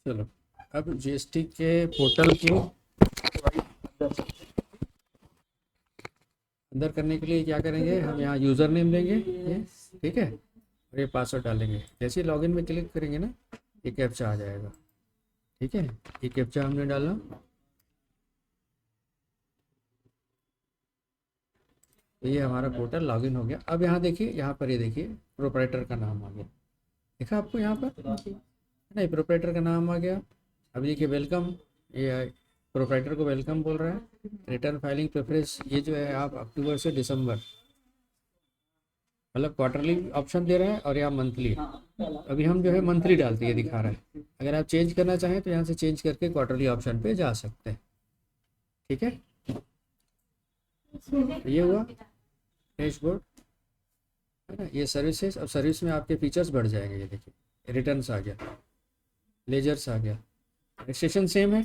चलो, अब जीएसटी के पोर्टल को अंदर करने के लिए क्या करेंगे, हम यहाँ यूज़र नेम देंगे ये, ठीक है, और ये पासवर्ड डालेंगे। जैसे ही लॉगिन में क्लिक करेंगे ना, ये कैप्चा आ जाएगा, ठीक है। ये कैप्चा हमने डाला, तो ये हमारा पोर्टल लॉगिन हो गया। अब यहाँ देखिए, यहाँ पर ये देखिए प्रोपराइटर का नाम आ गया, देखा आपको यहाँ पर नहीं, प्रोपराइटर का नाम आ गया। अब देखिए वेलकम, ये प्रोपराइटर को वेलकम बोल रहा है। रिटर्न फाइलिंग प्रेफरेंस, ये जो है आप अक्टूबर से दिसंबर मतलब क्वार्टरली ऑप्शन दे रहे हैं, और यहाँ मंथली। अभी हम जो है मंथली डालते, ये दिखा रहा है। अगर आप चेंज करना चाहें तो यहाँ से चेंज करके क्वार्टरली ऑप्शन पे जा सकते हैं, ठीक है। तो ये हुआ डैशबोर्ड, है ना। ये सर्विसेज, अब सर्विस में आपके फीचर्स बढ़ जाएंगे। ये देखिए रिटर्न्स आ गया, लेजर्स आ गया, रजिस्ट्रेशन सेम है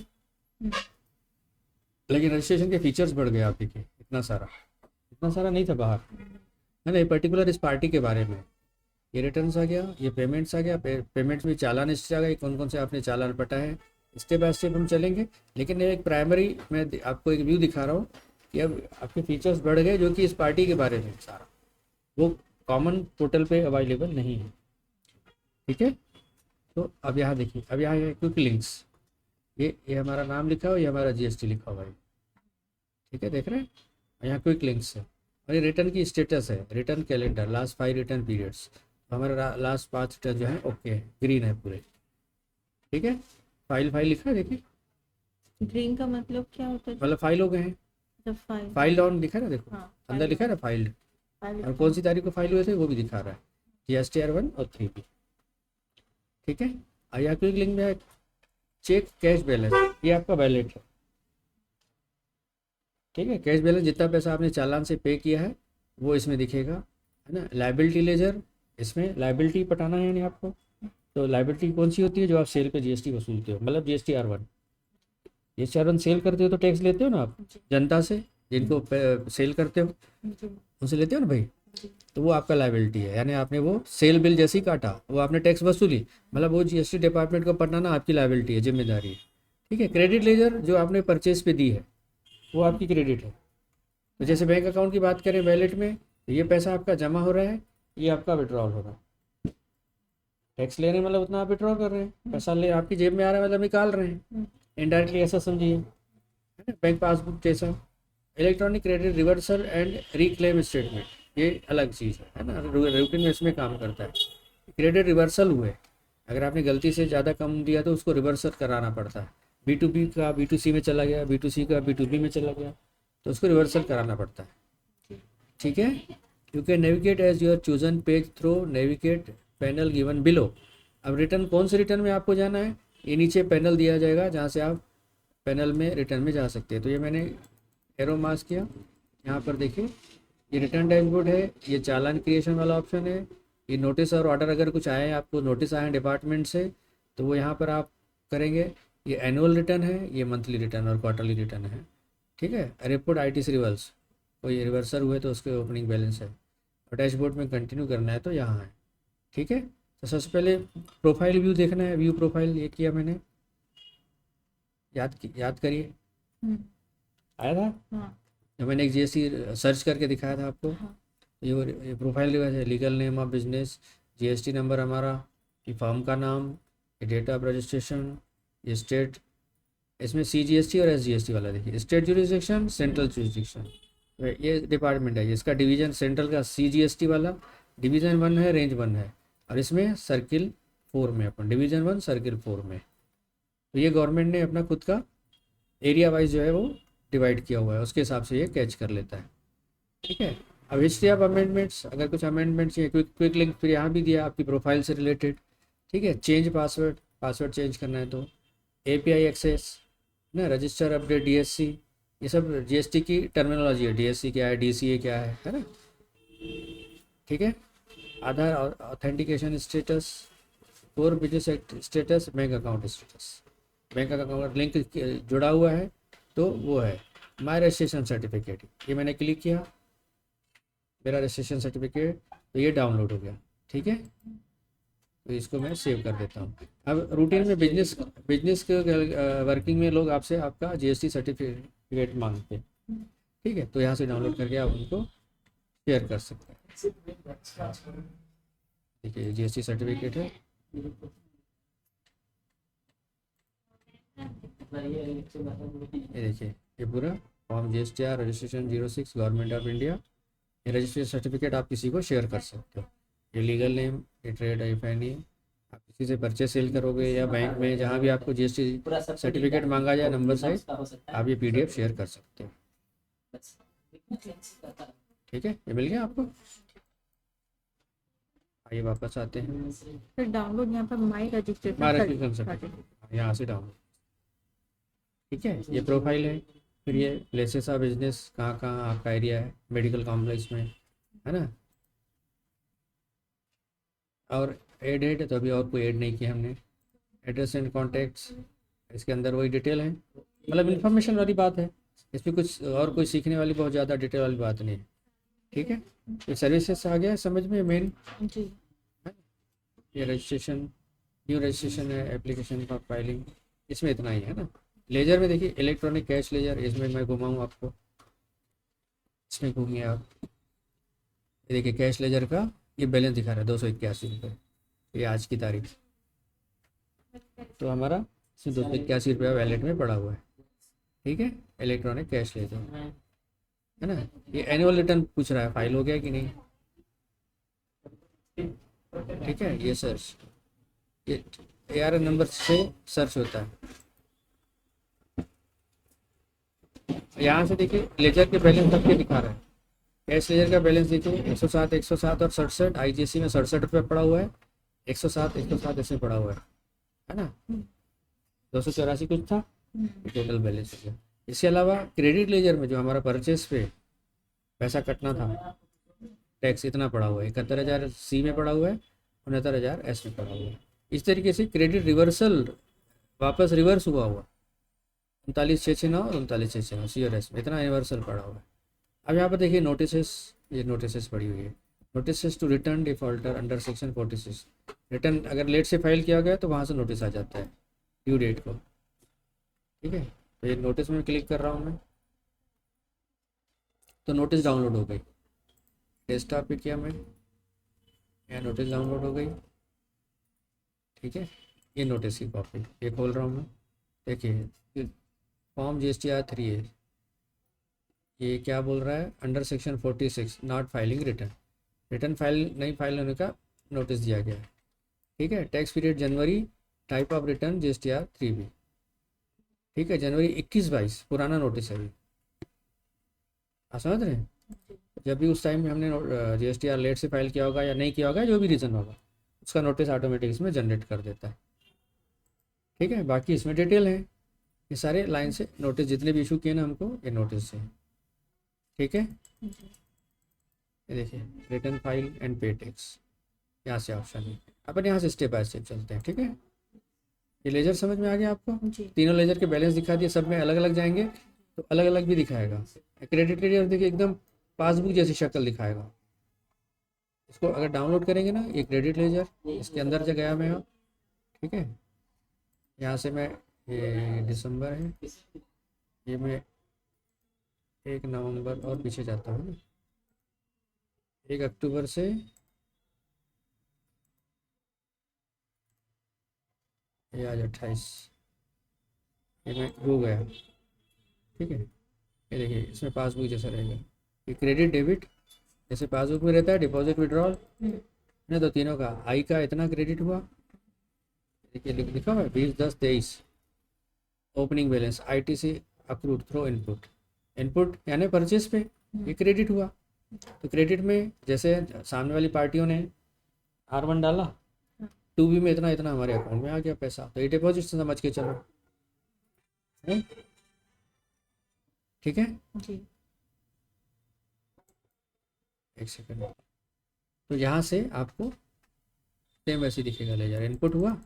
लेकिन रजिस्ट्रेशन के फीचर्स बढ़ गए। आप देखिए इतना सारा नहीं था बाहर, है ना। ये पर्टिकुलर इस पार्टी के बारे में, ये रिटर्न्स आ गया, ये पेमेंट्स आ गया, पेमेंट्स में चालान हिस्ट्री आ गई, कौन कौन से आपने चालान पटा है। स्टेप बाय स्टेप हम चलेंगे, लेकिन ये एक प्राइमरी मैं आपको एक व्यू दिखा रहा हूँ कि अब आपके फीचर्स बढ़ गए जो कि इस पार्टी के बारे में सारा, वो कॉमन पोर्टल पे अवेलेबल नहीं है, ठीक है। तो अब यहाँ देखिए, अब यहाँ है क्विक लिंक्स, ये हमारा नाम लिखा हुआ, ये हमारा जीएसटी लिखा हुआ है, ठीक है, देख रहे हैं। और यहाँ क्विक लिंक्स है, और ये रिटर्न की स्टेटस है, return calendar, last 5 return periods. तो हमारा लास्ट 5 रिटर्न जो है ओके है, ग्रीन है पूरे, ठीक है। फाइल लिखा है देखिए, ग्रीन का मतलब क्या होता है? मतलब फाइल हो गए हैं, जब फाइल फाइल डाउन लिखा है ना, देखो हाँ, अंदर लिखा है ना फाइल्ड, फाइल और कौन सी तारीख को फाइल हुए थे वो भी दिखा रहा है, GSTR 1 और 3 भी, ठीक है। और यहाँ क्विक लिंक में है चेक कैश बैलेंस, ये आपका बैलेट है, ठीक है। कैश बैलेंस जितना पैसा आपने चालान से पे किया है वो इसमें दिखेगा, है ना। लाइबिलिटी लेजर, इसमें लाइबिलिटी पटाना है यानी आपको, तो लाइबिलिटी कौन सी होती है, जो आप सेल पे जीएसटी वसूलते हो, मतलब GSTR 1 सेल करते हो तो टैक्स लेते हो ना आप जनता से, जिनको सेल करते हो उनसे लेते हो ना भाई, तो वो आपका लाइबिलिटी है, यानी आपने वो सेल बिल जैसी काटा, वो आपने टैक्स वसूली, मतलब वो जीएसटी डिपार्टमेंट को पटाना आपकी लाइबिलिटी है, जिम्मेदारी है, ठीक है। क्रेडिट लेजर जो आपने परचेज पे दी है वो आपकी क्रेडिट है। तो जैसे बैंक अकाउंट की बात करें वैलेट में, तो ये पैसा आपका जमा हो रहा है, ये आपका विड्रॉल हो रहा है। टैक्स ले रहे हैं मतलब उतना आप विड्रॉल कर रहे हैं, पैसा ले आपकी जेब में आ रहा है मतलब निकाल रहे हैं, इनडायरेक्टली ऐसा समझिए, है ना। बैंक पासबुक जैसा। Electronic credit reversal and reclaim statement, ये अलग चीज़ है ना, रूटीन में इसमें काम करता है। क्रेडिट रिवर्सल हुए, अगर आपने गलती से ज़्यादा कम दिया तो उसको रिवर्सल कराना पड़ता है। B2B का B2C में चला गया, B2C का B2B में चला गया, तो उसको रिवर्सल कराना पड़ता है, ठीक है। You can navigate as your chosen page through navigate panel given below. अब रिटर्न, कौन से रिटर्न में आपको जाना है, ये नीचे पैनल दिया जाएगा जहाँ से आप पैनल में रिटर्न में जा सकते हैं। तो ये मैंने एरो मार्क किया, यहाँ पर देखिए ये रिटर्न डैशबोर्ड है, ये चालान क्रिएशन वाला ऑप्शन है, ये नोटिस और ऑर्डर, अगर कुछ आए हैं आपको नोटिस आए हैं डिपार्टमेंट से तो वो यहाँ पर आप करेंगे। ये एनुअल रिटर्न है, ये मंथली रिटर्न और क्वार्टरली रिटर्न है, ठीक है। रिपोर्ट ITC रिवर्स, कोई रिवर्सल हुए तो उसके ओपनिंग बैलेंस है, और डैशबोर्ड में कंटिन्यू करना है तो यहाँ है, ठीक है। तो सबसे पहले प्रोफाइल व्यू देखना है, व्यू प्रोफाइल ये किया मैंने, याद करिए आया था हाँ, जब मैंने एक GST सर्च करके दिखाया था आपको। हाँ। ये प्रोफाइल है, legal name of business, GST number हमारा, ये फर्म का नाम, ये डेट ऑफ रजिस्ट्रेशन, ये स्टेट, इसमें CGST और SGST वाला देखिए, स्टेट जुरिस्डिक्शन, सेंट्रल जुरिस्डिक्शन, ये डिपार्टमेंट है, इसका डिवीजन सेंट्रल का CGST वाला डिवीज़न 1 है, रेंज 1 है, और इसमें सर्किल 4 में अपन डिवीज़न 1 सर्किल 4 में। तो ये गवर्नमेंट ने अपना खुद का एरिया वाइज जो है वो डिवाइड किया हुआ है, उसके हिसाब से ये कैच कर लेता है, ठीक है। अब हिस्ट्री ऑफ अमेंडमेंट्स, अगर कुछ अमेंडमेंट चाहिए, क्विक लिंक फिर यहाँ भी दिया आपकी प्रोफाइल से रिलेटेड, ठीक है। चेंज पासवर्ड चेंज करना है तो API एक्सेस ना, रजिस्टर अपडेट, DSC, ये सब GST की टर्मिनोलॉजी है, DSC क्या है, DCA क्या है ना, ठीक है। Aadhaar authentication status, core business status, bank account status, bank account link जुड़ा हुआ है तो वो है। माई रजिस्ट्रेशन सर्टिफिकेट, ये मैंने क्लिक किया, मेरा रजिस्ट्रेशन सर्टिफिकेट, तो ये डाउनलोड हो गया, ठीक है। तो इसको मैं सेव कर देता हूँ। अब रूटीन में बिजनेस बिजनेस के वर्किंग में लोग आपसे आपका जीएसटी सर्टिफिकेट मांगते हैं, ठीक है, तो यहाँ से डाउनलोड करके आप उनको शेयर कर सकते हैं। देखिए जीएसटी सर्टिफिकेट है, ये देखिए ये पूरा form GSTR registration 06 government of India. ये रजिस्ट्रेशन सर्टिफिकेट आप किसी को शेयर कर सकते हो। ये लीगल नेम, ये ट्रेड IFN, आप किसी से परचेस सेल करोगे या बैंक में जहाँ भी आपको GST सर्टिफिकेट मांगा जाए नंबर से, आप ये PDF शेयर कर सकते हो। ठीक है, ये मिल गया आपको। आइए वापस आते हैं, फिर डाउनलोड यहाँ पर माई रजिस्ट्रेशन रजिस्ट्रेशन सर्टिफिकेट यहाँ से डाउनलोड। ठीक है, ये प्रोफाइल है, फिर ये प्लेसेस ऑफ बिजनेस, कहाँ कहाँ आपका एरिया है, मेडिकल कॉम्प्लेक्स में, है ना। और ऐड है तो अभी और कोई ऐड नहीं किया हमने। एड्रेस एंड कॉन्टैक्ट्स, इसके अंदर वही डिटेल है, मतलब इन्फॉर्मेशन वाली बात है, इसमें कुछ और कोई सीखने वाली बहुत ज़्यादा डिटेल वाली बात नहीं है। ठीक है, ये सर्विसेज आ गया है समझ में मेन। जी। ये रजिस्ट्रेशन, न्यू रजिस्ट्रेशन है, एप्लीकेशन फॉर फाइलिंग, इसमें इतना ही है ना। लेजर में देखिए इलेक्ट्रॉनिक कैश लेजर, इसमें मैं घुमाऊँ आपको, इसमें घूमिए आप, ये देखिए कैश लेजर का ये बैलेंस दिखा रहा है 281 रुपये, ये आज की तारीख। तो हमारा इसमें 281 रुपया वैलेट में पड़ा हुआ है। ठीक है, इलेक्ट्रॉनिक कैश लेजर है ना। ये एनुअल रिटर्न पूछ रहा है, फाइल हो गया कि नहीं। ठीक है, ये सर्च, ये ARN नंबर से सर्च होता है। यहाँ से देखिए लेजर के बैलेंस सबके दिखा रहा है। कैश लेजर का बैलेंस देखिए 107 107 और 67, IGST में 67 रुपये पड़ा हुआ है, 107 107 ऐसे पड़ा हुआ है ना। 284 कुछ था, टोटल बैलेंस हो गया। इसके अलावा क्रेडिट लेजर में जो हमारा परचेस पे पैसा कटना था, टैक्स इतना पड़ा हुआ है, 71,000 C में पड़ा हुआ है, 69,000 S में पड़ा हुआ है। इस तरीके से क्रेडिट रिवर्सल वापस रिवर्स हुआ 39,669 और 39,669 C और S में, इतना रिवर्सल पड़ा हुआ है। अब यहाँ पर देखिए नोटिसेस, ये नोटिसेस पड़ी हुई है, notices to return defaulter under section 46। Return अगर लेट से फाइल किया गया तो वहाँ से नोटिस आ जाता है ड्यू डेट को। ठीक है, तो ये नोटिस में क्लिक कर रहा हूँ मैं, तो नोटिस डाउनलोड हो गई। डेस्कटॉप पे किया मैं, यहाँ नोटिस डाउनलोड हो गई। ठीक है, ये नोटिस की कॉपी ये खोल रहा हूँ मैं, देखिए फॉर्म GSTR 3 है, ये क्या बोल रहा है, under section 46 not filing return, return file नहीं फाइल होने का नोटिस दिया गया है। ठीक है, tax period January, type of return GSTR 3B। ठीक है, जनवरी 21-22 पुराना नोटिस है अभी, आप समझ रहे हैं। जब भी उस टाइम में हमने GSTR लेट से फाइल किया होगा या नहीं किया होगा, जो भी रीज़न होगा, उसका नोटिस ऑटोमेटिक इसमें जनरेट कर देता है। ठीक है, बाकी इसमें डिटेल है, ये सारे लाइन से नोटिस जितने भी इशू किए ना हमको, ये नोटिस से। ठीक है, ये देखिए रिटर्न फाइल एंड पे टैक्स, यहाँ से ऑप्शन है, अपन यहाँ से स्टेप बाय स्टेप चलते हैं। ठीक है, ये लेजर समझ में आ गया आपको। जी। तीनों लेजर के बैलेंस दिखा दिए, सब में अलग अलग जाएंगे तो अलग अलग भी दिखाएगा। क्रेडिट लेजर देखिए एकदम पासबुक जैसी शक्ल दिखाएगा। इसको अगर डाउनलोड करेंगे ना, ये क्रेडिट लेजर, इसके अंदर जो गया मैं, ठीक है, यहाँ से मैं, ये दिसंबर है, ये मैं 1 नवंबर और पीछे जाता हूँ, 1 अक्टूबर से ये आज 28, ये मैं हो गया। ठीक है, ये देखिए इसमें पासबुक जैसा रहेगा, ये क्रेडिट डेबिट जैसे पासबुक में रहता है, डिपॉजिट विड्रॉल ना, तो तीनों का आई का इतना क्रेडिट हुआ, देखिए लिखा हुआ है 20/10/23 opening balance ITC approved through input, input यानी परचेस पे ये क्रेडिट हुआ। तो क्रेडिट में जैसे सामने वाली पार्टियों ने R1 डाला, 2B में इतना इतना हमारे अकाउंट में आ गया पैसा, तो ये डिपॉजिट से समझ के चलो। ठीक है, जी। एक सेकंड, तो यहाँ से आपको सेम वैसे दिखेगा लेजर, इनपुट हुआ,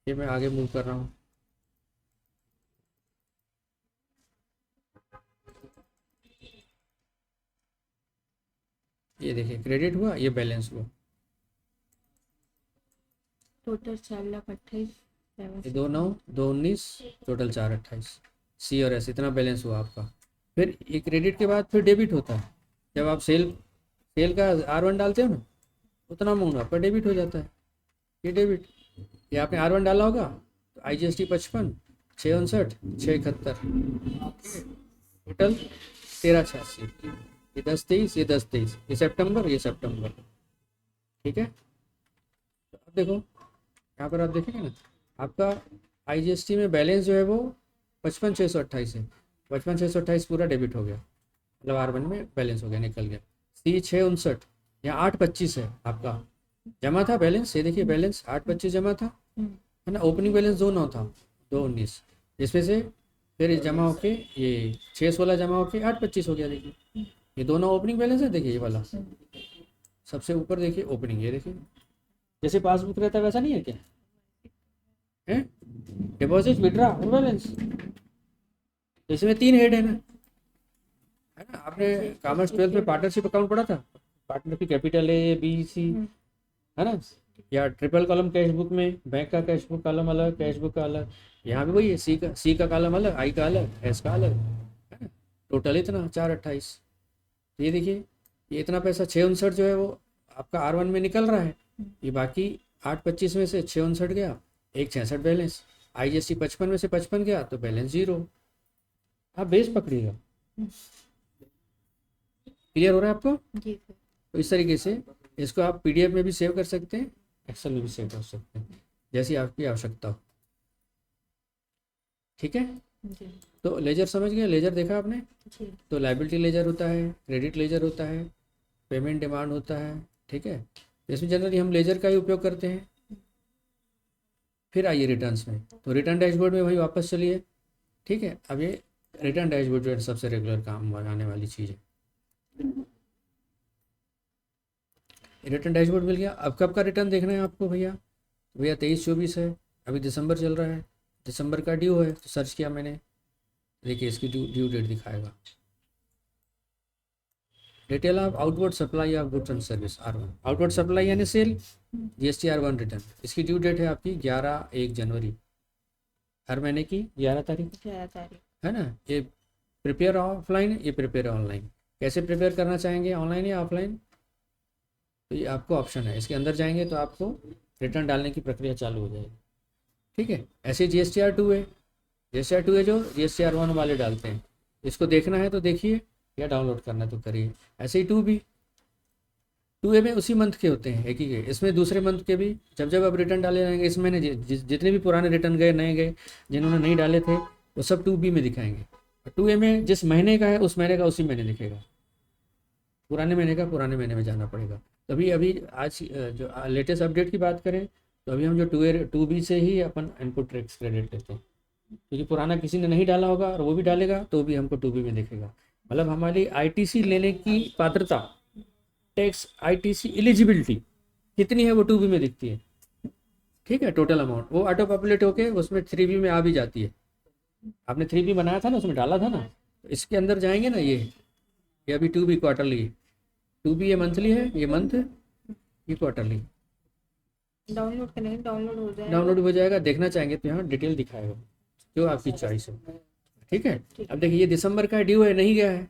ये मैं आगे मूव कर रहा हूँ, ये देखिए क्रेडिट हुआ, ये बैलेंस हुआ, टोटल 4,28,000 ये 2,9 2,19, टोटल 4,28, सी और एस, इतना बैलेंस हुआ आपका। फिर ये क्रेडिट के बाद फिर डेबिट होता है, जब आप सेल सेल का R1 डालते हो ना, उतना अमाउंट आपका डेबिट हो जाता है, ये डेबिट। ये आपने R1 डाला होगा तो IGST 55, 659, 671, टोटल 13,86, ये 10,23, ये 10,23, ये सितंबर, ये सितंबर। ठीक है, तो अब देखो यहाँ पर आप देखेंगे ना, आपका IGST में बैलेंस जो है वो 55,628 है, 55,628 पूरा डेबिट हो गया, मतलब R1 में बैलेंस हो गया, निकल गया। C 659, यहाँ 825 है आपका जमा था बैलेंस, ये देखिए बैलेंस 825 जमा था, है ना। ओपनिंग बैलेंस 2,9 था, 2,19, जिसमें से फिर जमा होके ये 616 जमा होके 825 हो गया। देखिए ये दोनों ओपनिंग बैलेंस है, देखिए ये वाला सबसे ऊपर देखिए ओपनिंग, ये देखिए जैसे पासबुक रहता है वैसा नहीं है क्या, है डिपॉजिट, विड्रा और बैलेंस, इसमें 3 हेड है ना। आपने कॉमर्स 12 में पार्टनरशिप अकाउंट पढ़ा था, पार्टनर की कैपिटल A B C, है ना। या ट्रिपल कॉलम कैश बुक में बैंक का कैश बुक कॉलम अलग, कैश बुक का अलग, यहाँ भी वही है, सी का कॉलम अलग, I का अलग, S का अलग, है ना। टोटल इतना 4,28, ये देखिए ये इतना पैसा 659 जो है वो आपका R1 में निकल रहा है, ये बाकी 825 में से 659 गया, 166 बैलेंस, IGST 55 में से 55 गया तो बैलेंस 0। आप बेस पकड़िएगा, क्लियर हो रहा है आपको। जी सर। तो इस तरीके से इसको आप PDF में भी सेव कर सकते हैं, एक्सेल में भी सेव कर सकते हैं, जैसी आपकी आवश्यकता हो। ठीक है, जी तो लेजर समझ गए, लेजर देखा आपने। जी तो लायबिलिटी लेजर होता है, क्रेडिट लेजर होता है, पेमेंट डिमांड होता है। ठीक है, इसमें जनरली हम लेजर का ही उपयोग करते हैं। फिर आइए रिटर्न्स में, तो रिटर्न डैशबोर्ड में वही वापस चलिए। ठीक है, अब ये रिटर्न डैशबोर्ड जो है सबसे रेगुलर काम आने वाली चीज़ है। रिटर्न डैशबोर्ड मिल गया, अब कब का रिटर्न देखना है आपको भैया, तो भैया 23-24 है, अभी दिसंबर चल रहा है, दिसंबर का ड्यू है, तो सर्च किया मैंने, देखिए इसकी ड्यू डेट दिखाएगा। Detail of outward supply of goods and service R1, outward supply यानी सेल, GST R1 रिटर्न, इसकी ड्यू डेट है आपकी 11 जनवरी, हर महीने की 11 तारीख, 11 तारीख। है ना। ये प्रिपेयर ऑफलाइन, ये प्रिपेयर ऑनलाइन, कैसे प्रिपेयर करना चाहेंगे, ऑनलाइन या ऑफलाइन, तो ये आपको ऑप्शन है, इसके अंदर जाएंगे तो आपको रिटर्न डालने की प्रक्रिया चालू हो जाएगी। ठीक है, ऐसे GSTR2 है, GSTR2 है जो GSTR1 वाले डालते हैं, इसको देखना है तो देखिए, या डाउनलोड करना है तो करिए। ऐसे ही 2A में उसी मंथ के होते हैं, एक ही के, इसमें दूसरे मंथ के भी जब जब आप रिटर्न डाले रहेंगे इस महीने जितने भी पुराने रिटर्न गए, नए गए, जिन्होंने नहीं डाले थे वो सब 2B में दिखाएंगे। 2A में जिस महीने का है उस महीने का उसी महीने दिखेगा, पुराने महीने का पुराने महीने में जाना पड़ेगा। तभी अभी आज जो लेटेस्ट अपडेट की बात करें तो अभी हम जो 2B से ही अपन इनपुट टैक्स क्रेडिट लेते हैं, क्योंकि पुराना किसी ने नहीं डाला होगा और वो भी डालेगा तो भी हमको 2B में दिखेगा। मतलब हमारी ITC लेने की पात्रता, टैक्स ITC एलिजिबिलिटी कितनी है वो 2B में दिखती है। ठीक है, टोटल अमाउंट वो ऑटो पॉपुलेट होके उसमें 3B में आ भी जाती है। आपने 3B बनाया था ना, उसमें डाला था ना, तो इसके अंदर जाएंगे ना, ये अभी 2B क्वार्टरली, 2B ये मंथली है, ये मंथ, ये क्वार्टरली। डाउनलोड करेंगे, डाउनलोड हो जाएगा। डाउनलोड हो जाएगा, देखना चाहेंगे तो यहाँ डिटेल दिखाएगा, जो आपकी चॉइस है। ठीक है, अब देखिए ये दिसंबर का ड्यू है, नहीं गया है,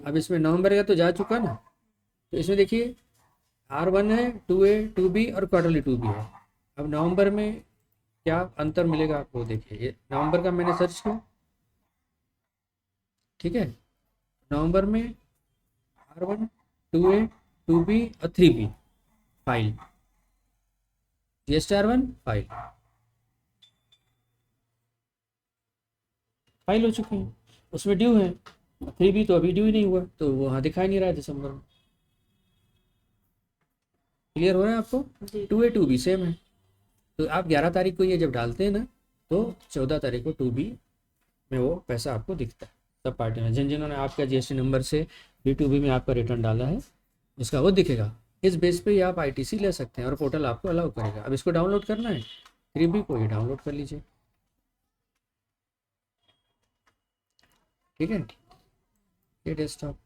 अब इसमें नवंबर का तो जा चुका ना, तो इसमें देखिए R1 है, 2A 2B और क्वार्टरली 2B है। अब नवंबर में क्या अंतर मिलेगा आपको, देखिए ये नवंबर का मैंने सर्च किया। ठीक है, नवंबर में R1 2A 2B और 3B file, GSTR1 file file हो चुकी है, उसमें ड्यू है। 3B तो अभी ड्यू ही नहीं हुआ, तो वो वहाँ दिखाई नहीं रहा है दिसंबर में। क्लियर हो रहा है आपको। जी 2A 2B सेम है, तो आप 11 तारीख को ये जब डालते हैं ना तो 14 तारीख को 2B में वो पैसा आपको दिखता है। सब पार्टी में जिन्होंने आपका GST नंबर से B2B में आपका रिटर्न डाला है उसका वो दिखेगा। इस बेस पे ही आप ITC ले सकते हैं और पोर्टल आपको अलाउ करेगा। अब इसको डाउनलोड करना है, 3B को ये डाउनलोड कर लीजिए। ठीक है, ये डेस्कटॉप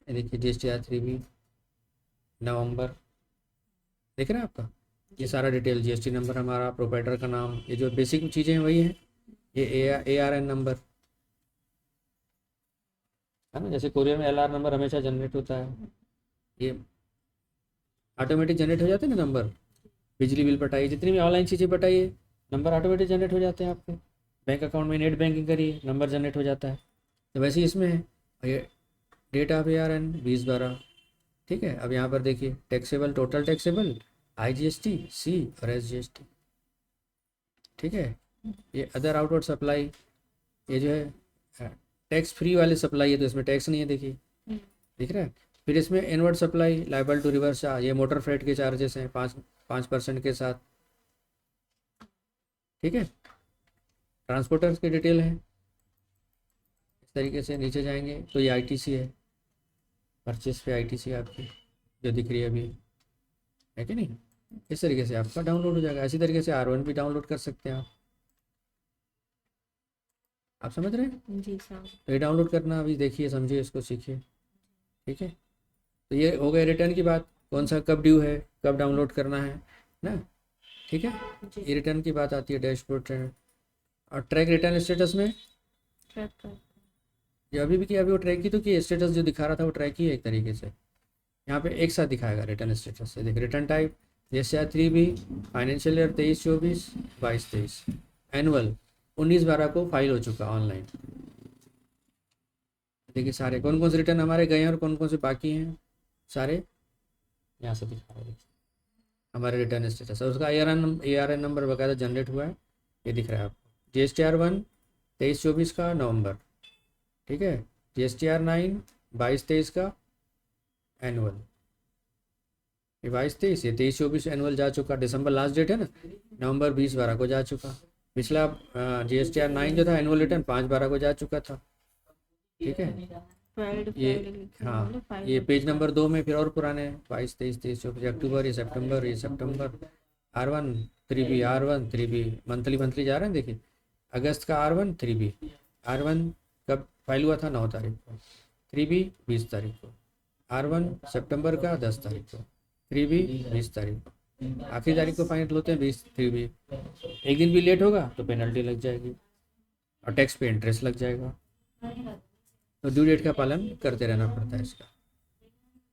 ये देखिए GSTR 3B नवंबर, देख रहे हैं आपका ये सारा डिटेल, GST नंबर हमारा, प्रोप्राइटर का नाम, ये जो बेसिक चीज़ें हैं वही हैं। ये ARN नंबर है ना, जैसे कोरियर में LR नंबर हमेशा जनरेट होता है, ये ऑटोमेटिक जनरेट हो जाते हैं ना नंबर। बिजली बिल पटाइए, जितनी भी ऑनलाइन चीज़ें पटाइए, नंबर ऑटोमेटिक जनरेट हो जाते हैं आपके। बैंक अकाउंट में नेट बैंकिंग करिए, नंबर जनरेट हो जाता है। तो वैसे ही इसमें है। और ये डेट ऑफ ARN 2012, ठीक है। अब यहाँ पर देखिए taxable, total taxable, IGST, C और SGST, ठीक है। ये अदर आउटवर्ड सप्लाई, ये जो है टैक्स फ्री वाले सप्लाई है, तो इसमें टैक्स नहीं है, देखिए दिख रहा है। फिर इसमें inward supply, liable to reverse charge, ये मोटर फ्रेट के चार्जेस हैं 5% के साथ, ठीक है। ट्रांसपोर्टर्स की डिटेल है इस तरीके से। नीचे जाएंगे तो ये ITC है, परचेस पे ITC आपकी जो दिख रही है अभी, है कि नहीं। इस तरीके से आपका डाउनलोड हो जाएगा। इसी तरीके से R1 भी डाउनलोड कर सकते हैं आप समझ रहे हैं। जी सर। तो ये डाउनलोड करना अभी देखिए, समझिए, इसको सीखिए, ठीक है। तो ये हो गए रिटर्न की बात, कौन सा कब ड्यू है, कब डाउनलोड करना है ना, ठीक है। ये रिटर्न की बात आती है, डैशबोर्ड ट्रेन और ट्रैक रिटर्न स्टेटस में ट्रैक कर। ये अभी भी किया, अभी वो ट्रैक की तो की स्टेटस जो दिखा रहा था वो ट्रैक ही है एक तरीके से। यहाँ पे एक साथ दिखाएगा रिटर्न स्टेटस से, देख return type GSTR 3B, financial year 23-24, 22-23, annual 19-12 को फाइल हो चुका ऑनलाइन। देखिए सारे कौन कौन से रिटर्न हमारे गए हैं और कौन कौन से बाकी हैं, सारे यहाँ से दिखा रहा है हमारे रिटर्न स्टेटस। और उसका ARN नंबर बकायदा जनरेट हुआ है, ये दिख रहा है आपको। GSTR 1 23-24 का नवंबर, ठीक है। GSTR 9 22-23 का एनुअल, ये 22-23, ये 23-24 एनुअल जा चुका। दिसंबर लास्ट डेट है ना, नवंबर 20-12 को जा चुका। पिछला GSTR 9 जो था एनुअल रिटर्न 5-12 को जा चुका था, ठीक है। ये हाँ, ये पेज नंबर 2 में फिर और पुराने 22-23, 23-24, अक्टूबर, ये सितंबर, ये सितंबर। R1 3B, R1 3B monthly जा रहे हैं, देखिए अगस्त का R1 3B, R1 कब फाइल हुआ था, 9 तारीख को, 3B 20 तारीख को, R1 सितंबर का 10 तारीख को, 3B 20 तारीख को, आखिरी तारीख को फाइनल होते हैं 20 3B। एक दिन भी लेट होगा तो पेनल्टी लग जाएगी और टैक्स पे इंटरेस्ट लग जाएगा। तो ड्यू डेट का पालन करते रहना पड़ता है इसका,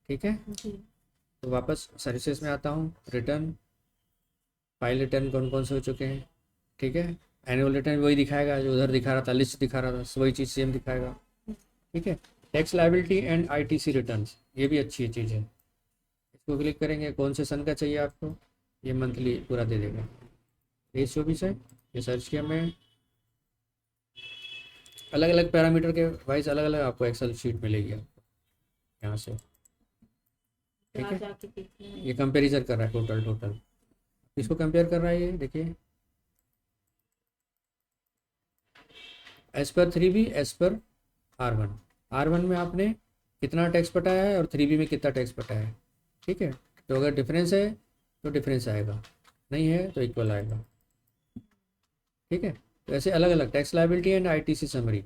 ठीक है। तो वापस सर्विसेज में आता हूँ। रिटर्न, फाइल रिटर्न कौन कौन से हो चुके हैं, ठीक है। एनुअल रिटर्न वही दिखाएगा जो उधर दिखा रहा था, लिस्ट दिखा रहा था, वही चीज़ सेम दिखाएगा, ठीक है। Tax liability and ITC returns, ये भी अच्छी चीज़ है। इसको क्लिक करेंगे, कौन से सन का चाहिए आपको, ये मंथली पूरा दे देगा। 23-24 है, ये सर्च किया मैं। अलग अलग पैरामीटर के वाइज अलग अलग आपको एक्सेल शीट मिलेगी आपको यहाँ से, ठीक है। ये कंपैरिजन कर रहा है टोटल, इसको कंपेयर कर रहा है, ये देखिए as per 3B, as per R1 में आपने कितना टैक्स पटाया है और 3B में कितना टैक्स पटाया है, ठीक है। तो अगर डिफरेंस है तो डिफरेंस आएगा, नहीं है तो इक्वल आएगा, ठीक है। तो ऐसे अलग अलग tax liability and ITC summary,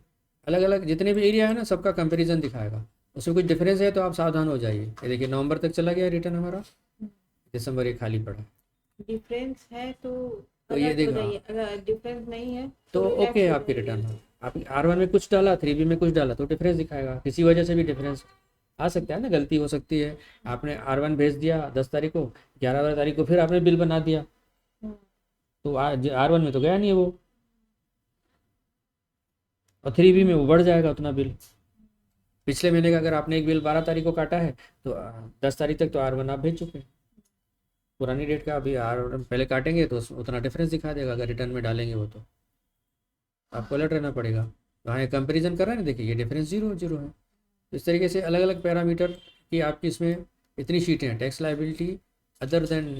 अलग अलग जितने भी एरिया है ना सबका कंपैरिजन दिखाएगा। उसमें कुछ डिफरेंस है तो आप सावधान हो जाइए। ये देखिए नवंबर तक चला गया रिटर्न हमारा, दिसंबर ये खाली पड़ा। डिफरेंस है तो ये देखा, अगर डिफरेंस नहीं है तो ओके है आपकी रिटर्न। आप R1 में कुछ डाला, 3B में कुछ डाला, तो डिफरेंस दिखाएगा। किसी वजह से भी डिफरेंस आ सकता है ना, गलती हो सकती है। आपने R1 भेज दिया 10 तारीख को, 11 तारीख को फिर आपने बिल बना दिया, तो R1 में तो गया नहीं है वो, और 3B में वो बढ़ जाएगा उतना बिल। पिछले महीने का अगर आपने एक बिल 12 तारीख को काटा है तो 10 तारीख तक तो R1 आप भेज चुके हैं। पुरानी डेट का अभी R1 पहले काटेंगे तो उतना डिफरेंस दिखा देगा। अगर रिटर्न में डालेंगे वो तो आपको अलर्ट रहना पड़ेगा। तो हाँ, ये कंपेरिजन कर रहा है ना, देखिए ये डिफरेंस 0 है। इस तरीके से अलग अलग पैरामीटर की आपकी इसमें इतनी शीटें हैं। Tax liability other than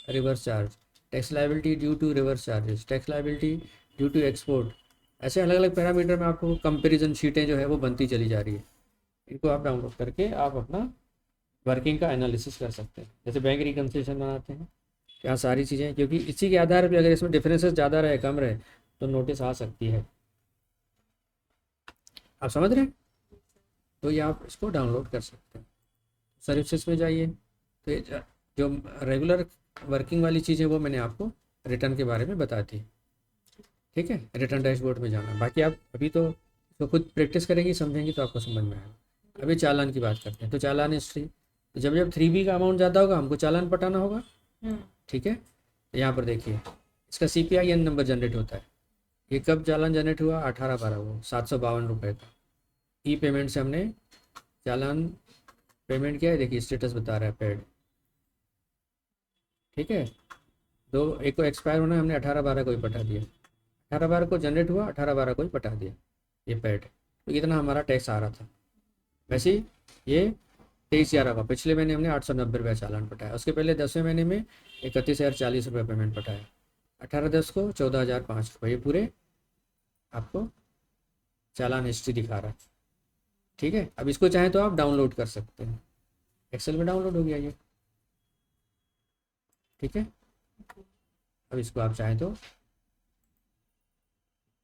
reverse charge, tax liability due to reverse charges, tax liability due to export, ऐसे अलग अलग पैरामीटर में आपको कंपैरिजन शीटें जो है वो बनती चली जा रही है। इनको आप डाउनलोड करके आप अपना वर्किंग का एनालिसिस कर सकते हैं। जैसे बैंक रिकन्सिलिएशन बनाते हैं, यहाँ सारी चीज़ें, क्योंकि इसी के आधार पर अगर इसमें डिफरेंसेस ज़्यादा रहे कम रहे तो नोटिस आ सकती है। आप समझ रहे हैं? तो ये आप इसको डाउनलोड कर सकते हैं। सर्विसेज में जाइए, तो ये जो रेगुलर वर्किंग वाली चीज़ें वो मैंने आपको रिटर्न के बारे में बता दी। ठीक है, रिटर्न डैशबोर्ड में जाना, बाकी आप अभी तो खुद प्रैक्टिस करेंगे, समझेंगे तो आपको समझ में आएगा। अभी चालान की बात करते हैं, तो चालान हिस्ट्री, तो जब जब 3B का अमाउंट ज़्यादा होगा हमको चालान पटाना होगा। ठीक है, तो यहाँ पर देखिए इसका CPIN नंबर जनरेट होता है। ये कब चालान जनरेट हुआ? 18/12 को, 752 रुपये का। ई पेमेंट से हमने चालान पेमेंट किया है, देखिए स्टेटस बता रहा है पेड। ठीक है, एक को एक्सपायर होना है, हमने 18/12 को ही पटा दिया। 18/12 को जनरेट हुआ, 18/12 को ही पटा दिया ये पेड। तो इतना हमारा टैक्स आ रहा था। वैसे ही ये 23/11 का पिछले महीने हमने 890 रुपये चालान पटाया। उसके पहले 10वें महीने में 31,040 रुपये पेमेंट पटाया। 18/10 को 14,005 रुपये। ये पूरे आपको चालान हिस्ट्री दिखा रहा है। ठीक है, अब इसको चाहें तो आप डाउनलोड कर सकते हैं, एक्सेल में डाउनलोड हो गया ये। ठीक है, अब इसको आप चाहें तो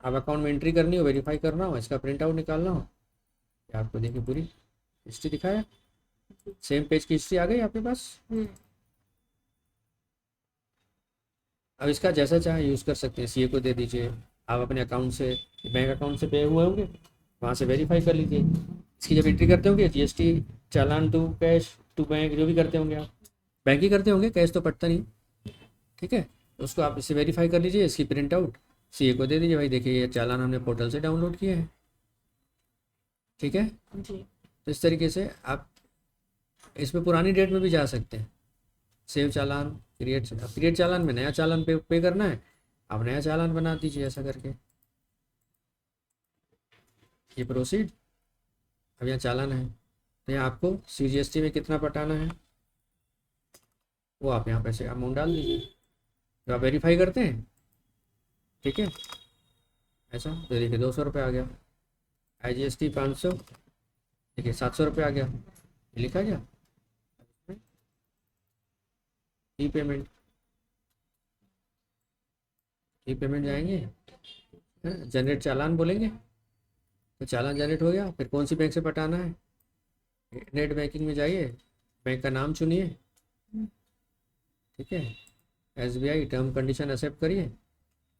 आप अकाउंट में एंट्री करनी हो, वेरीफाई करना हो, इसका प्रिंट आउट निकालना हो, या आपको देखिए पूरी हिस्ट्री दिखाया, सेम पेज की हिस्ट्री आ गई आपके पास। अब इसका जैसा चाहे यूज़ कर सकते हैं। CA को दे दीजिए, आप अपने अकाउंट से, बैंक अकाउंट से पे हुए होंगे, वहाँ से वेरीफाई कर लीजिए। इसकी जब एंट्री करते होंगे GST challan to cash to bank, जो भी करते होंगे आप, बैंक ही करते होंगे, कैश तो पड़ता नहीं। ठीक है, तो उसको आप इससे वेरीफाई कर लीजिए, इसकी प्रिंट आउट CA को दे दीजिए, भाई देखिए ये चालान हमने पोर्टल से डाउनलोड किए हैं। ठीक है जी। तो इस तरीके से आप इसमें पुरानी डेट में भी जा सकते हैं। सेव चालान, क्रिएट चालान में नया चालान पे करना है, आप नया चालान बना दीजिए ऐसा करके। ये प्रोसीड, अब यहाँ चालान है, तो यहाँ आपको CGST में कितना पटाना है वो आप यहाँ पे से अमाउंट डाल दीजिए, तो आप वेरीफाई करते हैं। ठीक है, ऐसा तो देखिए 200 रुपये आ गया। IGST 500, देखिए 700 रुपये आ गया, ये लिखा गया। ई पेमेंट जाएंगे, जनरेट चालान बोलेंगे, तो चालान जनरेट हो गया। फिर कौन सी बैंक से पटाना है, नेट बैंकिंग में जाइए, बैंक का नाम चुनिए। ठीक है, SBI, टर्म कंडीशन एक्सेप्ट करिए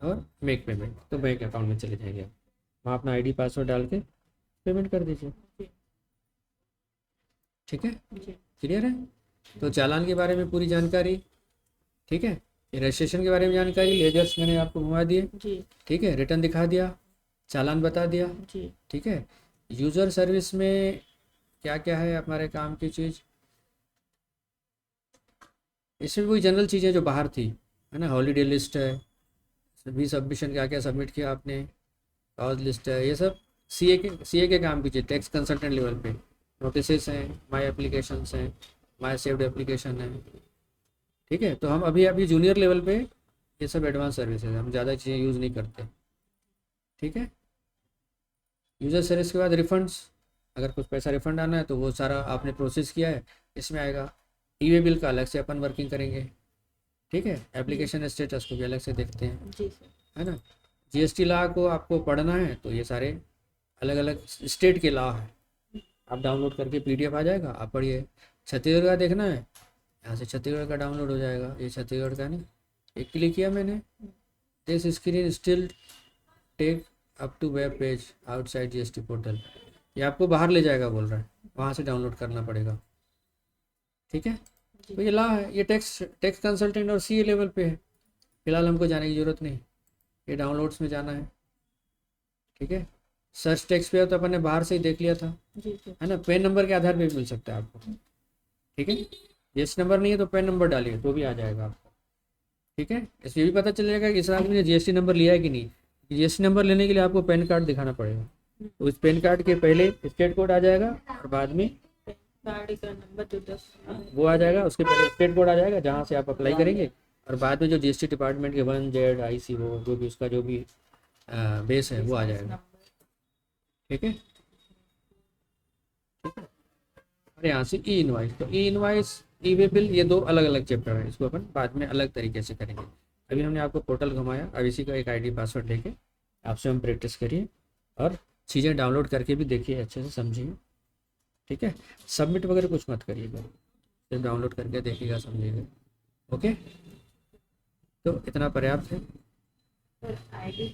और मेक पेमेंट, तो बैंक अकाउंट में चले जाएंगे। वहाँ अपना ID पासवर्ड डाल के पेमेंट कर दीजिए। ठीक है, क्लियर है। तो चालान के बारे में पूरी जानकारी। ठीक है, रजिस्ट्रेशन के बारे में जानकारी, लेजर्स मैंने आपको घुमा दिए। ठीक है, रिटर्न दिखा दिया, चालान बता दिया। ठीक है, यूज़र सर्विस में क्या क्या है हमारे काम की चीज़, इसमें वही जनरल चीज़ें जो बाहर थी, है ना। हॉलीडे लिस्ट है, सभी सबमिशन क्या क्या सबमिट किया आपने, काउज लिस्ट है, ये सब CA के काम की चीज़। टैक्स कंसल्टेंट लेवल पे नोटिसेस हैं, माई एप्लीकेशंस हैं, माई सेव्ड एप्लीकेशन है। ठीक है, तो हम अभी जूनियर लेवल पे ये सब एडवांस सर्विसेज है, हम ज़्यादा चीज़ें यूज़ नहीं करते। ठीक है, यूज़र सर्विस के बाद रिफंड्स, अगर कुछ पैसा रिफंड आना है तो वो सारा आपने प्रोसेस किया है, इसमें आएगा। ई-वे बिल का अलग से अपन वर्किंग करेंगे। ठीक है, एप्लीकेशन स्टेटस को भी अलग से देखते हैं, है ना। GST लॉ को आपको पढ़ना है तो ये सारे अलग अलग स्टेट के लॉ है, आप डाउनलोड करके PDF आ जाएगा, आप पढ़िए। छत्तीसगढ़ का देखना है, यहाँ से छत्तीसगढ़ का डाउनलोड हो जाएगा। ये छत्तीसगढ़ का नहीं, एक क्लिक किया मैंने, this screen still take up to web page outside GST portal, ये आपको बाहर ले जाएगा बोल रहा है, वहाँ से डाउनलोड करना पड़ेगा। ठीक है, तो ये लॉ है, ये टैक्स कंसल्टेंट और CA लेवल पे है, फिलहाल हमको जाने की ज़रूरत नहीं, ये डाउनलोड्स में जाना है। ठीक है, सर्च टैक्स पे तो अपन ने बाहर से ही देख लिया था, है ना। पैन नंबर के आधार पे भी मिल सकता है आपको। ठीक है, GST नंबर नहीं है तो पैन नंबर डालिए तो भी आ जाएगा आपको। ठीक है, इसमें भी पता चल जाएगा कि इस आदमी ने GST नंबर लिया है कि नहीं। GST नंबर लेने के लिए आपको पैन कार्ड दिखाना पड़ेगा, तो उस पैन कार्ड के पहले स्टेट कोड आ जाएगा और बाद में कार्ड का नंबर जो 10 वो आ जाएगा, उसके पहले स्टेट कोड आ जाएगा जहाँ से आप अप्लाई करेंगे, और बाद में जो GST डिपार्टमेंट के 1Z IC वो जो भी उसका जो भी बेस है वो आ जाएगा। ठीक है, और यहाँ से ई इनवाइस, तो ई इनवाइस, ई-वे बिल, ये दो अलग अलग चैप्टर है, इसको अपन बाद में अलग तरीके से करेंगे। अभी हमने आपको पोर्टल घुमाया, अब इसी का एक ID पासवर्ड लेके आपसे हम प्रैक्टिस करिए और चीज़ें डाउनलोड करके भी देखिए, अच्छे से समझिए। ठीक है, सबमिट वगैरह कुछ मत करिएगा, सिर्फ डाउनलोड करके देखिएगा, समझिएगा। ओके, तो इतना पर्याप्त है। Sir ID